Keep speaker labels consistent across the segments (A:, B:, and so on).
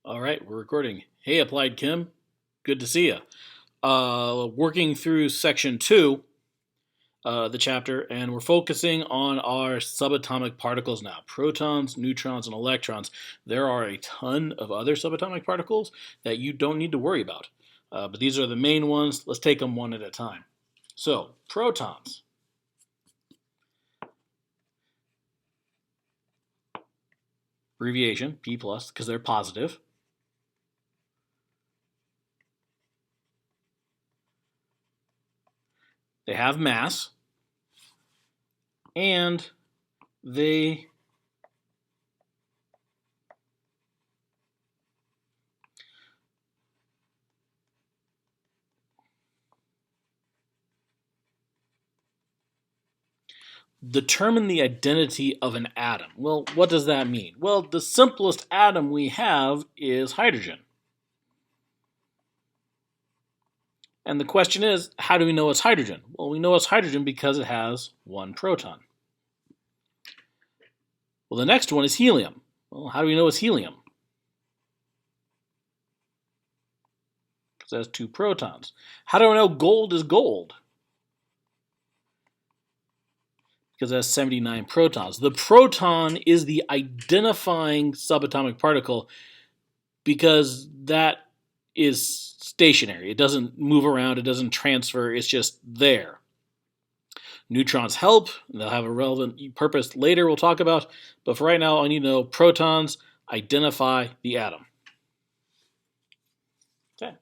A: All right, we're recording. Hey, Applied Kim. Good to see you. Working through section 2, the chapter, and we're focusing on our subatomic particles now. Protons, neutrons, and electrons. There are a ton of other subatomic particles that you don't need to worry about. But these are the main ones. Let's take them one at a time. So, protons. Abbreviation, P+, because they're positive. They have mass, and they determine the identity of an atom. Well, what does that mean? Well, the simplest atom we have is hydrogen. And the question is, how do we know it's hydrogen? Well, we know it's hydrogen because it has one proton. Well, the next one is helium. Well, how do we know it's helium? Because it has two protons. How do I know gold is gold? Because it has 79 protons. The proton is the identifying subatomic particle because that is stationary. It doesn't move around, it doesn't transfer, it's just there. Neutrons help, they'll have a relevant purpose later we'll talk about, but for right now I need to know protons identify the atom. Okay.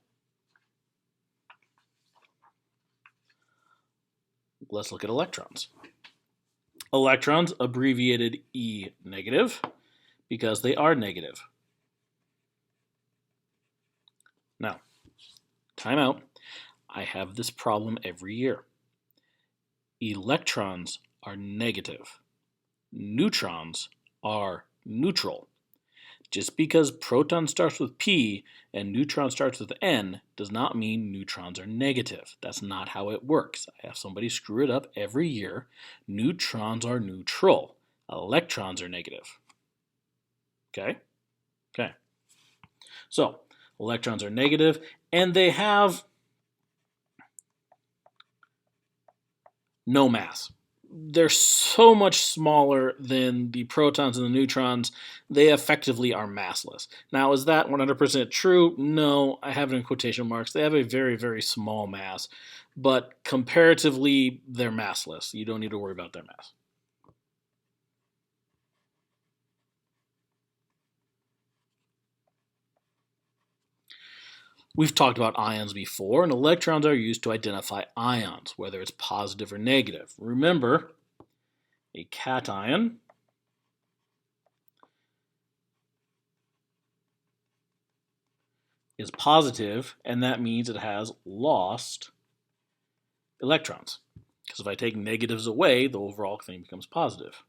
A: Let's look at electrons. Electrons, abbreviated E negative, because they are negative. Now, time out. I have this problem every year. Electrons are negative. Neutrons are neutral. Just because proton starts with P and neutron starts with N does not mean neutrons are negative. That's not how it works. I have somebody screw it up every year. Neutrons are neutral. Electrons are negative. Okay? Okay. So, electrons are negative, and they have no mass. They're so much smaller than the protons and the neutrons, they effectively are massless. Now, is that 100% true? No, I have it in quotation marks. They have a very, very small mass, but comparatively, they're massless. You don't need to worry about their mass. We've talked about ions before, and electrons are used to identify ions, whether it's positive or negative. Remember, a cation is positive, and that means it has lost electrons. Because if I take negatives away, the overall thing becomes positive.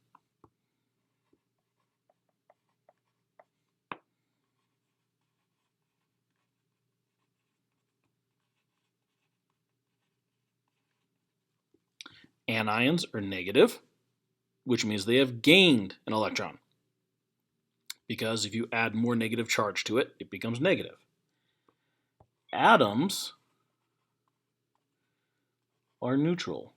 A: Anions are negative, which means they have gained an electron. Because if you add more negative charge to it, it becomes negative. Atoms are neutral,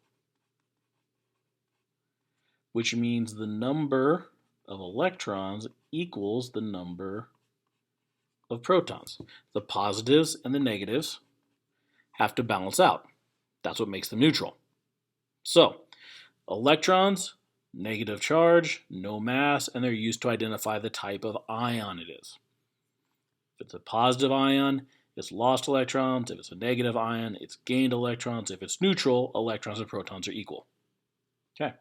A: which means the number of electrons equals the number of protons. The positives and the negatives have to balance out. That's what makes them neutral. So, electrons, negative charge, no mass, and they're used to identify the type of ion it is. If it's a positive ion, it's lost electrons. If it's a negative ion, it's gained electrons. If it's neutral, electrons and protons are equal. Okay,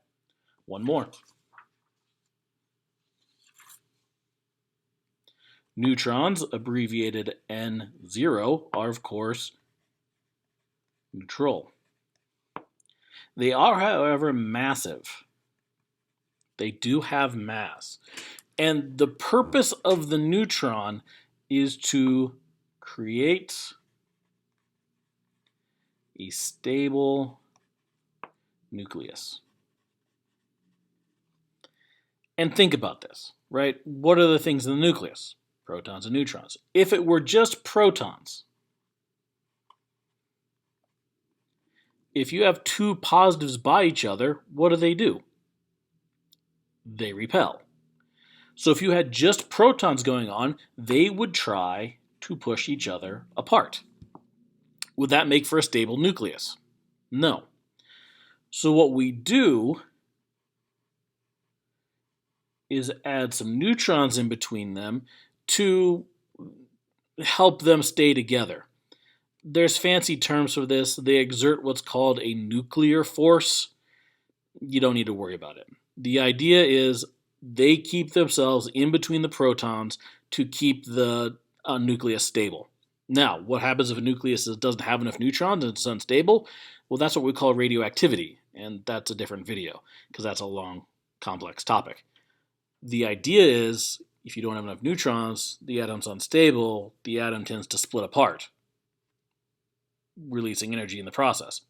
A: one more. Neutrons, abbreviated N0, are of course neutral. They are, however, massive. They do have mass. And the purpose of the neutron is to create a stable nucleus. And think about this, right? What are the things in the nucleus? Protons and neutrons. If it were just protons, if you have two positives by each other, what do? They repel. So if you had just protons going on, they would try to push each other apart. Would that make for a stable nucleus? No. So what we do is add some neutrons in between them to help them stay together. There's fancy terms for this. They exert what's called a nuclear force. You don't need to worry about it. The idea is they keep themselves in between the protons to keep the nucleus stable. Now, what happens if a nucleus doesn't have enough neutrons and it's unstable? Well, that's what we call radioactivity, and that's a different video because that's a long, complex topic. The idea is if you don't have enough neutrons, the atom's unstable, the atom tends to split apart, releasing energy in the process.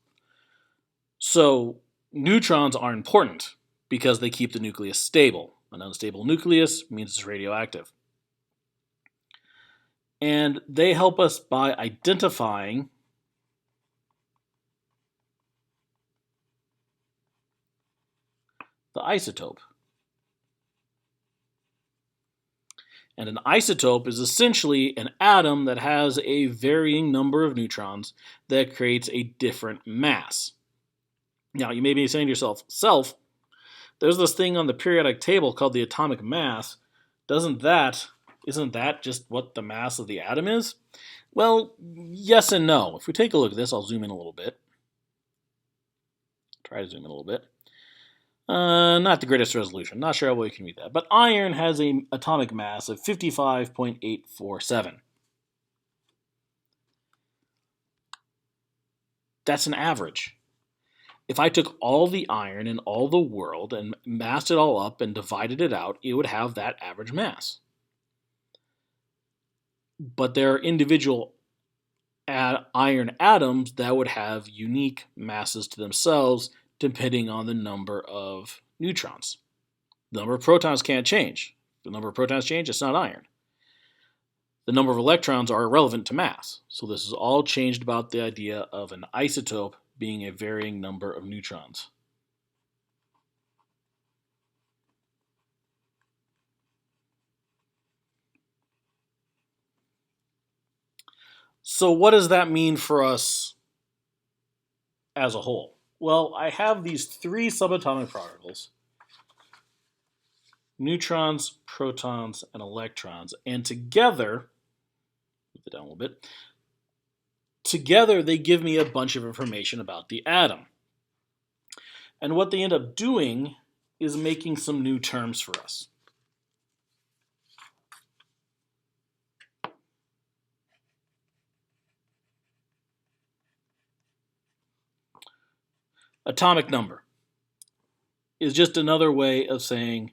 A: So neutrons are important because they keep the nucleus stable. An unstable nucleus means it's radioactive. And they help us by identifying the isotope. And an isotope is essentially an atom that has a varying number of neutrons that creates a different mass. Now, you may be saying to yourself, there's this thing on the periodic table called the atomic mass. Isn't that just what the mass of the atom is? Well, yes and no. If we take a look at this, I'll zoom in a little bit. Try to zoom in a little bit. Not the greatest resolution. Not sure how well you can read that. But iron has an atomic mass of 55.847. That's an average. If I took all the iron in all the world and massed it all up and divided it out, it would have that average mass. But there are individual iron atoms that would have unique masses to themselves depending on the number of neutrons. The number of protons can't change. If the number of protons change, it's not iron. The number of electrons are irrelevant to mass. So this is all changed about the idea of an isotope being a varying number of neutrons. So what does that mean for us as a whole? Well, I have these three subatomic particles: neutrons, protons, and electrons. And together, move it down a little bit, together they give me a bunch of information about the atom. And what they end up doing is making some new terms for us. Atomic number is just another way of saying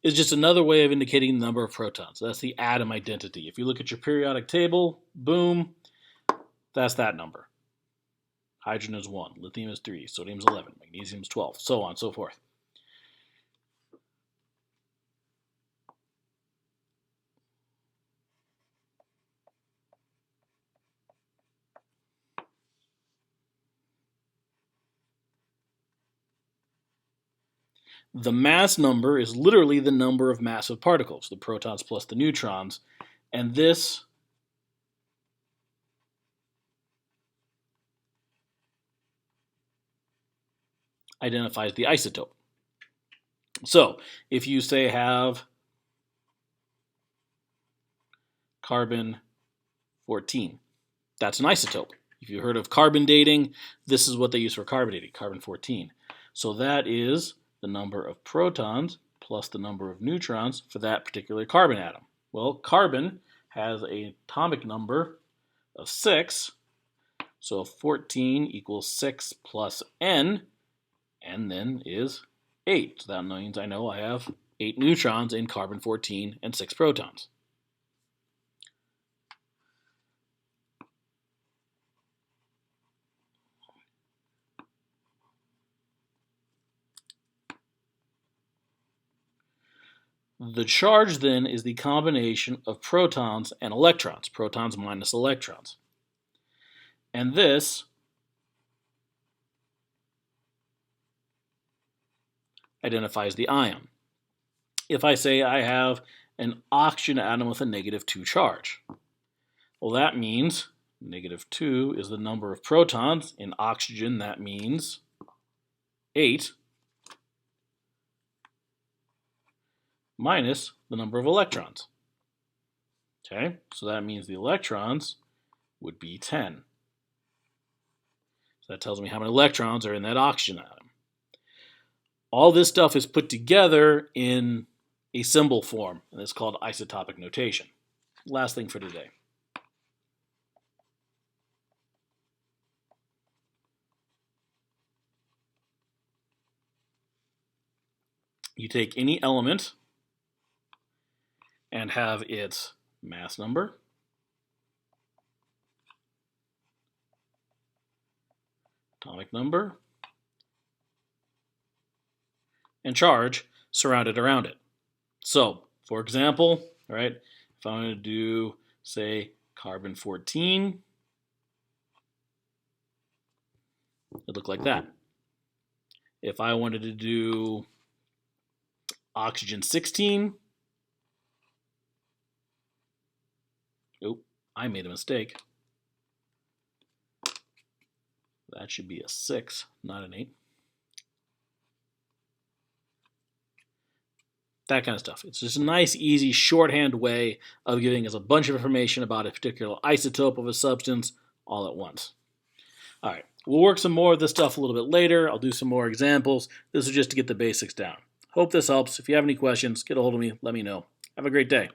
A: is just another way of indicating the number of protons. That's the atom identity. If you look at your periodic table, boom, that's that number. Hydrogen is 1, lithium is 3, sodium is 11, magnesium is 12, so on and so forth. The mass number is literally the number of massive particles, the protons plus the neutrons, and this identifies the isotope. So, if you say have carbon 14, that's an isotope. If you heard of carbon dating, this is what they use for carbon dating, carbon 14. So that is the number of protons plus the number of neutrons for that particular carbon atom. Well, carbon has an atomic number of 6, so 14 equals 6 plus n then is 8. So that means I know I have 8 neutrons in carbon-14 and 6 protons. The charge then is the combination of protons and electrons, protons minus electrons. And this identifies the ion. If I say I have an oxygen atom with a -2 charge, well, that means -2 is the number of protons. In oxygen, that means 8 minus the number of electrons. Okay, so that means the electrons would be 10. So that tells me how many electrons are in that oxygen atom. All this stuff is put together in a symbol form, and it's called isotopic notation. Last thing for today. You take any element and have its mass number, atomic number, and charge surrounded around it. So, for example, right, if I want to do, say, carbon-14, it'd look like that. If I wanted to do oxygen-16, oh, I made a mistake. That should be a 6, not an 8. That kind of stuff. It's just a nice, easy, shorthand way of giving us a bunch of information about a particular isotope of a substance all at once. All right, we'll work some more of this stuff a little bit later. I'll do some more examples. This is just to get the basics down. Hope this helps. If you have any questions, get a hold of me. Let me know. Have a great day.